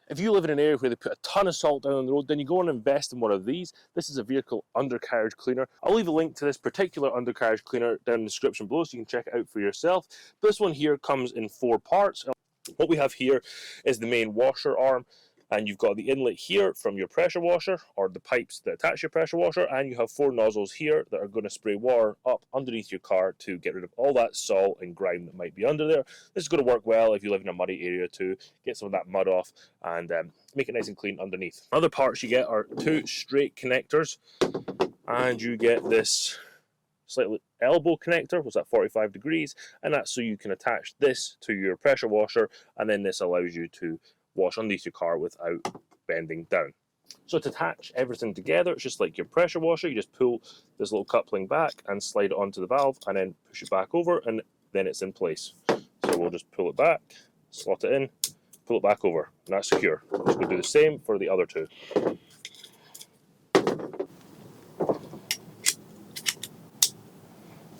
If you live in an area where they put a ton of salt down on the road, then you go and invest in one of these. This is a vehicle undercarriage cleaner. I'll leave a link to this particular undercarriage cleaner down in the description below so you can check it out for yourself. This one here comes in 4 parts. What we have here is the main washer arm, and you've got the inlet here from your pressure washer, or the pipes that attach your pressure washer, and you have 4 nozzles here that are going to spray water up underneath your car to get rid of all that salt and grime that might be under there. This is going to work well if you live in a muddy area to get some of that mud off and make it nice and clean underneath. Other parts you get are 2 straight connectors, and you get this slightly elbow connector, was at 45 degrees, and that's so you can attach this to your pressure washer, and then this allows you to wash underneath your car without bending down. So to attach everything together, it's just like your pressure washer. You just pull this little coupling back and slide it onto the valve, and then push it back over, and then it's in place. So we'll just pull it back, slot it in, pull it back over, and that's secure. We're just going to do the same for the other 2.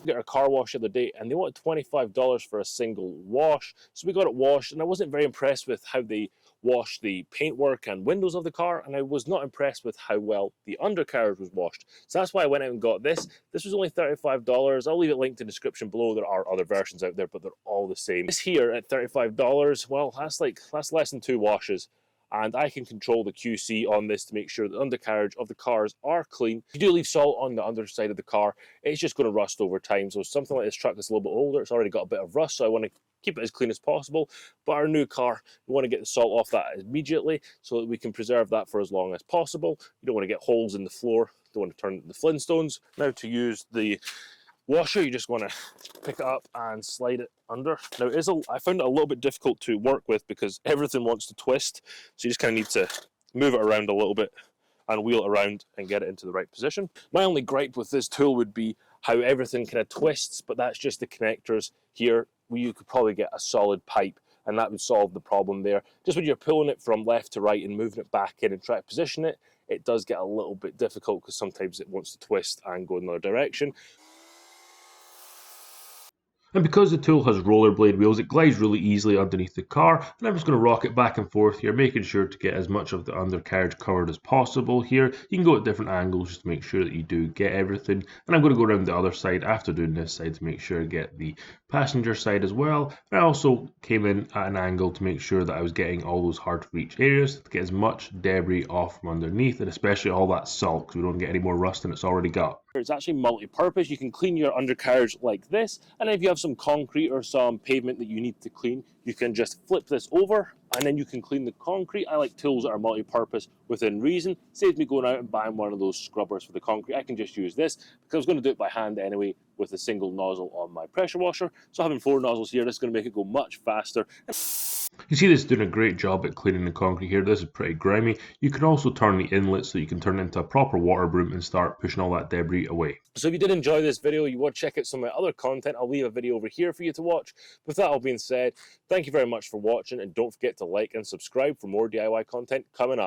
Get our car wash the other day, and they wanted $25 for a single wash, so we got it washed, and I wasn't very impressed with how they washed the paintwork and windows of the car, and I was not impressed with how well the undercarriage was washed. So that's why I went out and got this. This was only $35. I'll leave it linked in the description below. There are other versions out there, but they're all the same. This here at $35, well, that's less than 2 washes. And I can control the QC on this to make sure the undercarriage of the cars are clean. If you do leave salt on the underside of the car, it's just going to rust over time. So something like this truck that's a little bit older, it's already got a bit of rust, so I want to keep it as clean as possible. But our new car, we want to get the salt off that immediately so that we can preserve that for as long as possible. You don't want to get holes in the floor, don't want to turn the Flintstones. Now to use the washer, you just want to pick it up and slide it under. Now I found it a little bit difficult to work with because everything wants to twist, so you just kind of need to move it around a little bit and wheel it around and get it into the right position. My only gripe with this tool would be how everything kind of twists, but that's just the connectors here. You could probably get a solid pipe and that would solve the problem there. Just when you're pulling it from left to right and moving it back in and try to position it, it does get a little bit difficult because sometimes it wants to twist and go in another direction. And because the tool has rollerblade wheels, it glides really easily underneath the car, and I'm just going to rock it back and forth here, making sure to get as much of the undercarriage covered as possible here. You can go at different angles just to make sure that you do get everything, and I'm going to go around the other side after doing this side to make sure I get the passenger side as well. And I also came in at an angle to make sure that I was getting all those hard to reach areas to get as much debris off from underneath, and especially all that salt, because we don't get any more rust than it's already got. It's actually multi-purpose. You can clean your undercarriage like this, and if you have some concrete or some pavement that you need to clean, you can just flip this over and then you can clean the concrete. I like tools that are multi-purpose within reason. Saves me going out and buying one of those scrubbers for the concrete. I can just use this because I was going to do it by hand anyway with a single nozzle on my pressure washer. So having 4 nozzles here, this is going to make it go much faster. You see this is doing a great job at cleaning the concrete here. This is pretty grimy. You can also turn the inlet so you can turn it into a proper water broom and start pushing all that debris away. So if you did enjoy this video, you want to check out some of my other content, I'll leave a video over here for you to watch. With that all being said, thank you very much for watching, and don't forget to like and subscribe for more DIY content coming up.